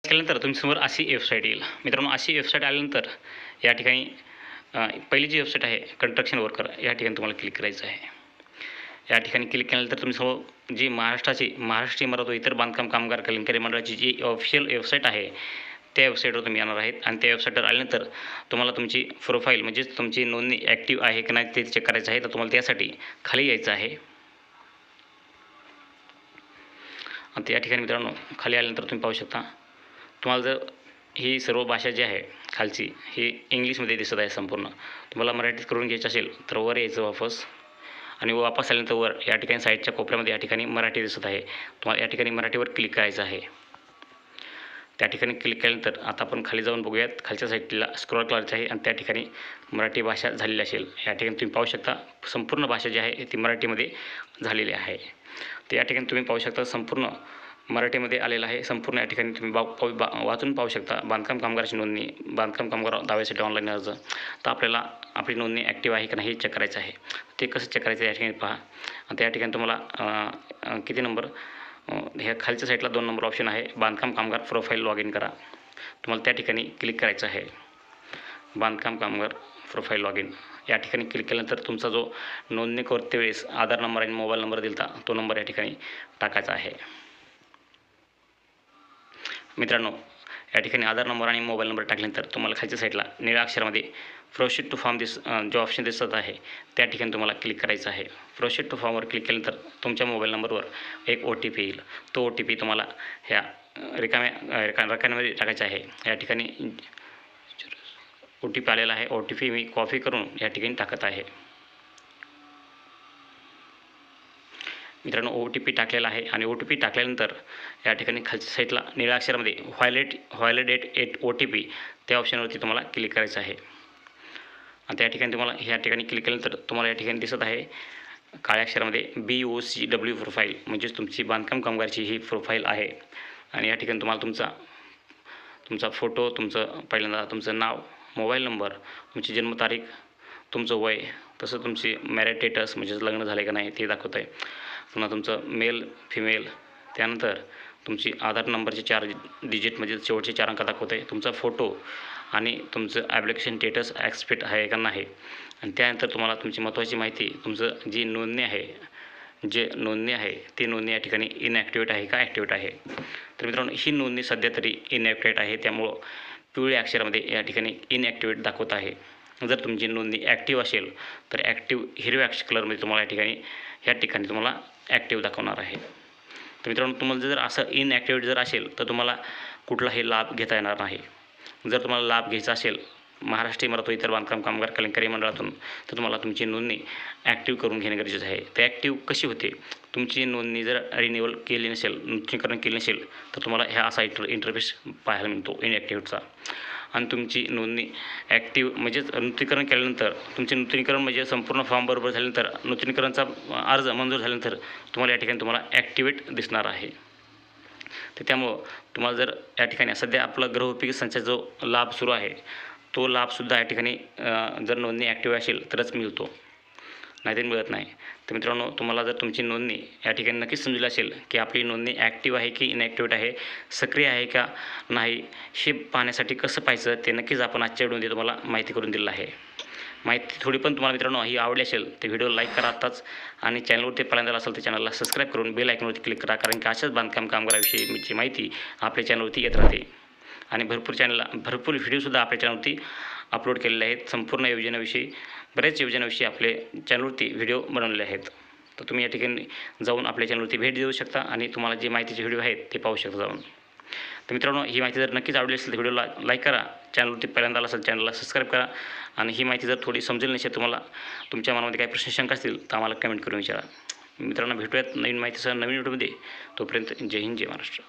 केल्यानंतर तुमच्यासमोर अशी वेबसाईट येईल. मित्रांनो, अशी वेबसाईट आल्यानंतर या ठिकाणी पहिली जी वेबसाईट आहे कंस्ट्रक्शन वर्कर, या ठिकाणी तुम्हाला क्लिक करायचं आहे. या ठिकाणी क्लिक केल्यानंतर तुमच्यासमोर जी महाराष्ट्र इमारत व इतर बांधकाम कामगार कल्याणकारी मंडळाची जी ऑफिशियल वेबसाईट आहे त्या वेबसाईटवर तुम्ही येणार आहेत. आणि त्या वेबसाईटवर आल्यानंतर तुम्हाला तुमची प्रोफाईल म्हणजेच तुमची नोंदणी ॲक्टिव्ह आहे की नाही ते चेक करायचं आहे. तर तुम्हाला त्यासाठी खाली यायचं आहे. आणि या ठिकाणी मित्रांनो खाली आल्यानंतर तुम्ही पाहू शकता, तुम्हाला जर ही सर्व भाषा जी आहे खालची ही इंग्लिशमध्ये दिसत आहे संपूर्ण. तुम्हाला मराठीत करून घ्यायची असेल तर वर यायचं वापस, आणि वापस आल्यानंतर वर या ठिकाणी साईडच्या कोपऱ्यामध्ये या ठिकाणी मराठी दिसत आहे. तुम्हाला या ठिकाणी मराठीवर क्लिक करायचं आहे. त्या ठिकाणी क्लिक केल्यानंतर आता आपण खाली जाऊन बघूयात. खालच्या साईडला स्क्रॉल करायचं आहे आणि त्या ठिकाणी मराठी भाषा झालेली असेल. या ठिकाणी तुम्ही पाहू शकता संपूर्ण भाषा जी आहे ती मराठीमध्ये झालेली आहे. तर या ठिकाणी तुम्ही पाहू शकता संपूर्ण मराठीमध्ये आलेलं आहे. संपूर्ण या ठिकाणी तुम्ही वाचून पाहू शकता. बांधकाम कामगाराची नोंदणी, बांधकाम कामगार दाव्यासाठी ऑनलाईन अर्ज. तर आपल्याला आपली नोंदणी ॲक्टिव्ह आहे की नाही हे चेक करायचं आहे. ते कसं चेक करायचं या ठिकाणी पहा. आता या ठिकाणी तुम्हाला किती नंबर, ह्या खालच्या साईडला 2 नंबर ऑप्शन आहे, बांधकाम कामगार प्रोफाईल लॉग इन करा. तुम्हाला त्या ठिकाणी क्लिक करायचं आहे. बांधकाम कामगार प्रोफाईल लॉग इन या ठिकाणी क्लिक केल्यानंतर तुमचा जो नोंदणी करते वेळेस आधार नंबर आणि मोबाईल नंबर दिला तो नंबर या ठिकाणी टाकायचा आहे. मित्रांनो, या ठिकाणी आधार नंबर आणि मोबाईल नंबर टाकल्यानंतर तुम्हाला खालच्या साईडला निळ्या अक्षरामध्ये प्रोसीड टू फॉर्म जो ऑप्शन दिसत आहे त्या ठिकाणी तुम्हाला क्लिक करायचं आहे. प्रोसीड टू फॉर्मवर क्लिक केल्यानंतर तुमच्या मोबाईल नंबरवर एक OTP येईल. तो OTP तुम्हाला ह्या रकान्यामध्ये टाकायचा आहे. या ठिकाणी OTP आलेला आहे. OTP मी कॉपी करून या ठिकाणी टाकत आहे. मित्रांनो, OTP टाकलेला आहे आणि OTP टाकल्यानंतर या ठिकाणी खालच्या साईडला निळ्या अक्षरामध्ये व्हॅलिडेट OTP त्या ऑप्शनवरती तुम्हाला क्लिक करायचं आहे. आता या ठिकाणी तुम्हाला ह्या ठिकाणी क्लिक केल्यानंतर तुम्हाला या ठिकाणी दिसत आहे काळ्या अक्षरामध्ये BOCW प्रोफाईल, म्हणजेच तुमची बांधकाम कामगारची ही प्रोफाईल आहे. आणि या ठिकाणी तुम्हाला तुमचा फोटो, पहिल्यांदा तुमचं नाव, मोबाईल नंबर, तुमची जन्मतारीख, तुमचं वय, तसं तुमची मॅरिड स्टेटस म्हणजेच लग्न झालं का नाही ते दाखवत आहे. पुन्हा तुमचं मेल फिमेल, त्यानंतर तुमची आधार नंबरचे 4 डिजिट म्हणजे शेवटचे 4 अंक दाखवत आहे. तुमचा फोटो आणि तुमचं ॲप्लिकेशन स्टेटस ॲक्सेप्ट आहे का नाही. आणि त्यानंतर तुम्हाला तुमची महत्त्वाची माहिती, तुमचं जी नोंदणी आहे ती नोंदणी या ठिकाणी इनॲक्टिवेट आहे का ॲक्टिवेट आहे. तर मित्रांनो, ही नोंदणी सध्या तरी इनॲक्टिवेट आहे, त्यामुळं पिवळ्या अक्षरामध्ये या ठिकाणी इनॲक्टिवेट दाखवत आहे. जर तुमची नोंदणी ॲक्टिव्ह असेल तर ॲक्टिव्ह हिरव्या कलरमध्ये तुम्हाला या ठिकाणी तुम्हाला ॲक्टिव्ह दाखवणार आहे. तर मित्रांनो, तुम्हाला जर असं इनॲक्टिवेट जर असेल तर तुम्हाला कुठलाही लाभ घेता येणार नाही. जर तुम्हाला लाभ घ्यायचा असेल महाराष्ट्र इमारत व इतर बांधकाम कामगार कल्याणकारी मंडळातून तर तुम्हाला तुमची नोंदणी ॲक्टिव्ह करून घेणे गरजेचं आहे. तर ॲक्टिव्ह कशी होते, तुमची नोंदणी जर रिन्युअल केली नसेल, नूतनीकरण केली नसेल तर तुम्हाला ह्या असा इंटरफेस पाहायला मिळतो इनॲक्टिव्हचा. आणि तुमची नोंदणी ॲक्टिव्ह म्हणजेच नूतनीकरण केल्यानंतर, तुमचे नूतनीकरण म्हणजे संपूर्ण फॉर्म बरोबर झाल्यानंतर, नूतनीकरणचा अर्ज मंजूर झाल्यानंतर तुम्हाला या ठिकाणी ॲक्टिवेट दिसणार आहे. तर त्यामुळं तुम्हाला जर या ठिकाणी सध्या आपला गृहोपयोगी संचाचा जो लाभ सुरू आहे तो लाभसुद्धा या ठिकाणी जर नोंदणी ॲक्टिव्ह असेल तरच मिळतो, नाहीतर मिळत नाही. तर मित्रांनो, तुम्हाला जर तुमची नोंदणी या ठिकाणी नक्कीच समजलं असेल की आपली नोंदणी ॲक्टिव्ह आहे की इनॲक्टिवेट आहे, सक्रिय आहे का नाही, हे पाहण्यासाठी कसं पाहायचं ते नक्कीच आपण आजच्या व्हिडिओमध्ये तुम्हाला माहिती करून दिलेलं आहे. माहिती थोडी पण तुम्हाला मित्रांनो ही आवडली असेल तर व्हिडिओ लाईक करा आत्ताच, आणि चॅनलवरती पहिल्यांदा असेल तर चॅनलला सबस्क्राईब करून बेल आयकॉनवरती क्लिक करा, कारण की अशाच बांधकाम कामगाराविषयीची माहिती आपल्या चॅनलवरती येत राहते. आणि भरपूर व्हिडिओसुद्धा आपल्या चॅनलवरती अपलोड केलेले आहेत. संपूर्ण योजनेविषयी, बऱ्याच योजनेविषयी आपले चॅनलवरती व्हिडिओ बनवलेले आहेत. तर तुम्ही या ठिकाणी जाऊन आपल्या चॅनलवरती भेट देऊ शकता आणि तुम्हाला जे माहितीचे व्हिडिओ आहेत ते पाहू शकता जाऊन. तर मित्रांनो, ही माहिती जर नक्कीच आवडली असेल तर व्हिडिओला लाईक करा, चॅनलवरती पहिल्यांदा असेल चॅनलला सबस्क्राईब करा. आणि ही माहिती जर थोडी समजेल नसेल, तुम्हाला तुमच्या मनामध्ये काही प्रश्न शंका असतील तर आम्हाला कमेंट करून विचारा. मित्रांनो, भेटूयात नवीन माहितीसह नवीन व्हिडिओमध्ये. तोपर्यंत जय हिंद, जय महाराष्ट्र.